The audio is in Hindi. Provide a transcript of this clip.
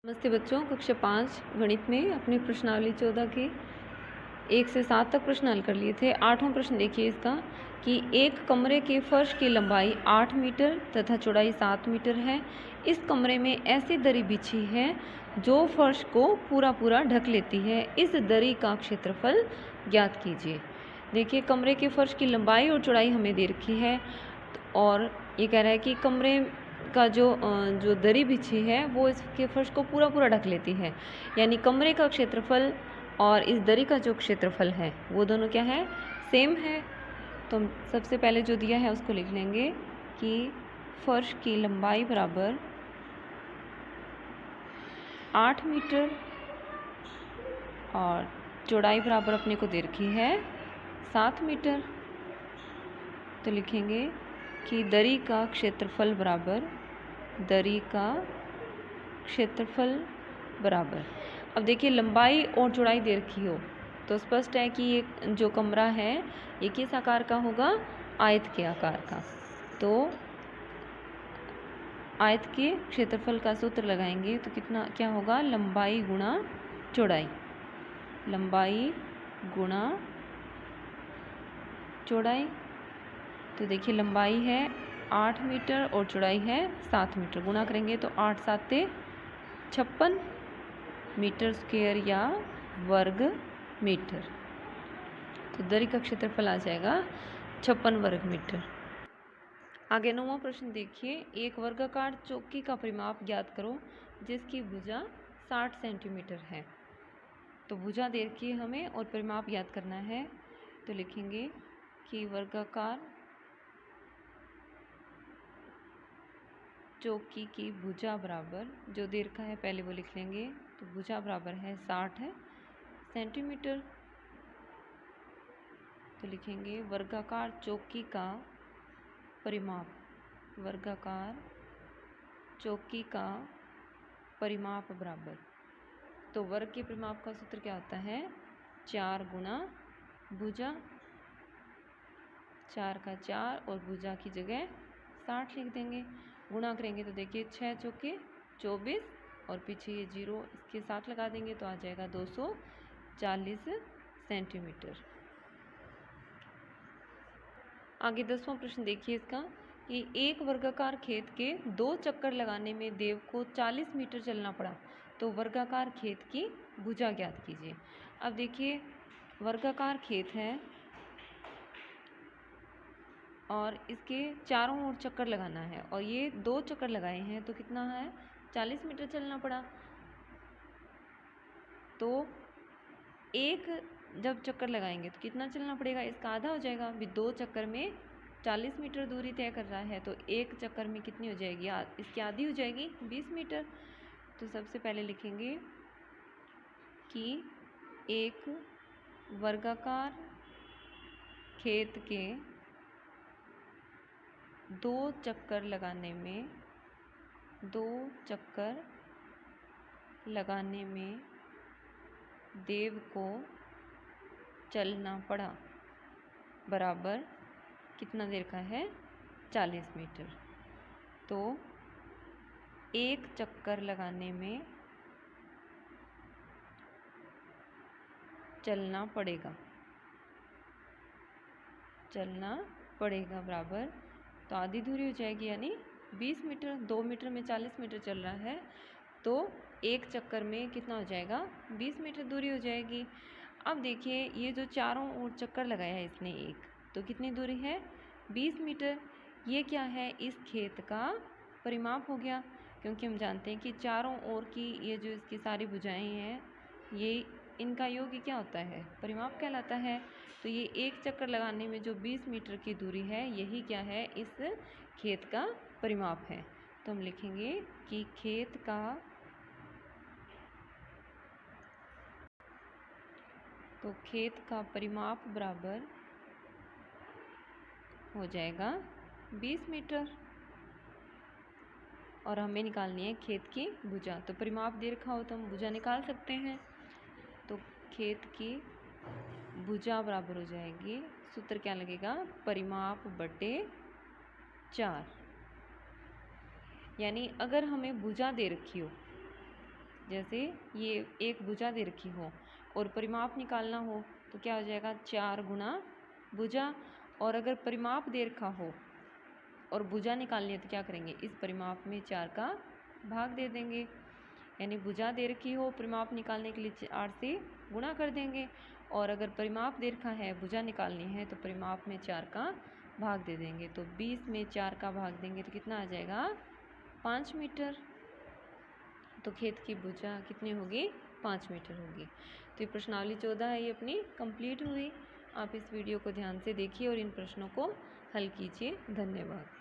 नमस्ते बच्चों, कक्षा 5 गणित में अपनी प्रश्नावली 14 के 1 से 7 तक प्रश्न हल कर लिए थे। 8वां प्रश्न देखिए इसका कि एक कमरे के फर्श की लंबाई 8 मीटर तथा चौड़ाई 7 मीटर है। इस कमरे में ऐसी दरी बिछी है जो फर्श को पूरा ढक लेती है। इस दरी का क्षेत्रफल ज्ञात कीजिए। देखिए कमरे के फर्श की लंबाई और चौड़ाई हमें दे रखी है और ये कह रहा है कि कमरे का जो दरी बिछी है वो इसके फर्श को पूरा ढक लेती है। यानी कमरे का क्षेत्रफल और इस दरी का जो क्षेत्रफल है वो दोनों क्या है, सेम है। तो हम सबसे पहले जो दिया है उसको लिख लेंगे कि फर्श की लंबाई बराबर 8 मीटर और चौड़ाई बराबर अपने को दे रखी है 7 मीटर। तो लिखेंगे कि दरी का क्षेत्रफल बराबर। अब देखिए लंबाई और चौड़ाई दे रखी हो तो स्पष्ट है कि ये जो कमरा है ये किस आकार का होगा, आयत के आकार का। तो आयत के क्षेत्रफल का सूत्र लगाएंगे तो क्या होगा, लंबाई गुणा चौड़ाई, लंबाई गुणा चौड़ाई। तो देखिए लंबाई है 8 मीटर और चौड़ाई है 7 मीटर। गुणा करेंगे तो 8 7 56 मीटर स्क्वायर या वर्ग मीटर। तो दरी का क्षेत्रफल आ जाएगा 56 वर्ग मीटर। आगे 9वां प्रश्न देखिए, एक वर्गाकार चौकी का परिमाप ज्ञात करो जिसकी भुजा 60 सेंटीमीटर है। तो भुजा दे रखी है हमें और परिमाप ज्ञात करना है। तो लिखेंगे कि वर्गाकार चौकी की भुजा बराबर, जो दे रखा है पहले वो लिख लेंगे। तो भुजा बराबर है 60 सेंटीमीटर। तो लिखेंगे वर्गाकार चौकी का परिमाप, वर्गाकार चौकी का परिमाप बराबर। तो वर्ग के परिमाप का सूत्र क्या होता है, 4 गुणा भुजा, 4 का 4 और भुजा की जगह 60 लिख देंगे। गुणा करेंगे तो देखिए 6 चौके 24 और पीछे ये 0 इसके साथ लगा देंगे तो आ जाएगा 240 सेंटीमीटर। आगे 10वां प्रश्न देखिए इसका कि एक वर्गाकार खेत के 2 चक्कर लगाने में देव को 40 मीटर चलना पड़ा। तो वर्गाकार खेत की भुजा ज्ञात कीजिए। अब देखिए वर्गाकार खेत है और इसके चारों ओर चक्कर लगाना है और ये 2 चक्कर लगाए हैं तो कितना है, 40 मीटर चलना पड़ा। तो एक जब चक्कर लगाएंगे तो कितना चलना पड़ेगा, इसका आधा हो जाएगा। अभी 2 चक्कर में 40 मीटर दूरी तय कर रहा है तो एक चक्कर में कितनी हो जाएगी, इसकी आधी हो जाएगी 20 मीटर। तो सबसे पहले लिखेंगे कि एक वर्गाकार खेत के 2 चक्कर लगाने में देव को चलना पड़ा बराबर कितना देर का है, 40 मीटर। तो एक चक्कर लगाने में चलना पड़ेगा बराबर, तो आधी दूरी हो जाएगी यानी 20 मीटर। 2 मीटर में 40 मीटर चल रहा है तो एक चक्कर में कितना हो जाएगा, 20 मीटर दूरी हो जाएगी। अब देखिए ये जो चारों ओर चक्कर लगाया है इसने एक, तो कितनी दूरी है, 20 मीटर। ये क्या है, इस खेत का परिमाप हो गया, क्योंकि हम जानते हैं कि चारों ओर की ये जो इसकी सारी भुजाएं हैं ये इनका योग क्या होता है, परिमाप कहलाता है। तो ये एक चक्कर लगाने में जो 20 मीटर की दूरी है यही क्या है, इस खेत का परिमाप है। तो हम लिखेंगे कि खेत का परिमाप बराबर हो जाएगा 20 मीटर और हमें निकालनी है खेत की भुजा। तो परिमाप दे रखा हो तो हम भुजा निकाल सकते हैं। तो खेत की भुजा बराबर हो जाएगी, सूत्र क्या लगेगा, परिमाप बटे 4। यानी अगर हमें भुजा दे रखी हो जैसे ये एक भुजा दे रखी हो और परिमाप निकालना हो तो क्या हो जाएगा 4 गुना भुजा। और अगर परिमाप दे रखा हो और भुजा निकालनी है तो क्या करेंगे, इस परिमाप में 4 का भाग दे देंगे। यानी भुजा दे रखी हो, परिमाप निकालने के लिए 8 से गुणा कर देंगे, और अगर परिमाप दे रखा है भुजा निकालनी है तो परिमाप में 4 का भाग दे देंगे। तो 20 में 4 का भाग देंगे तो कितना आ जाएगा, 5 मीटर। तो खेत की भुजा कितनी होगी, 5 मीटर होगी। तो ये प्रश्नावली 14 है, ये अपनी कंप्लीट हुई। आप इस वीडियो को ध्यान से देखिए और इन प्रश्नों को हल कीजिए। धन्यवाद।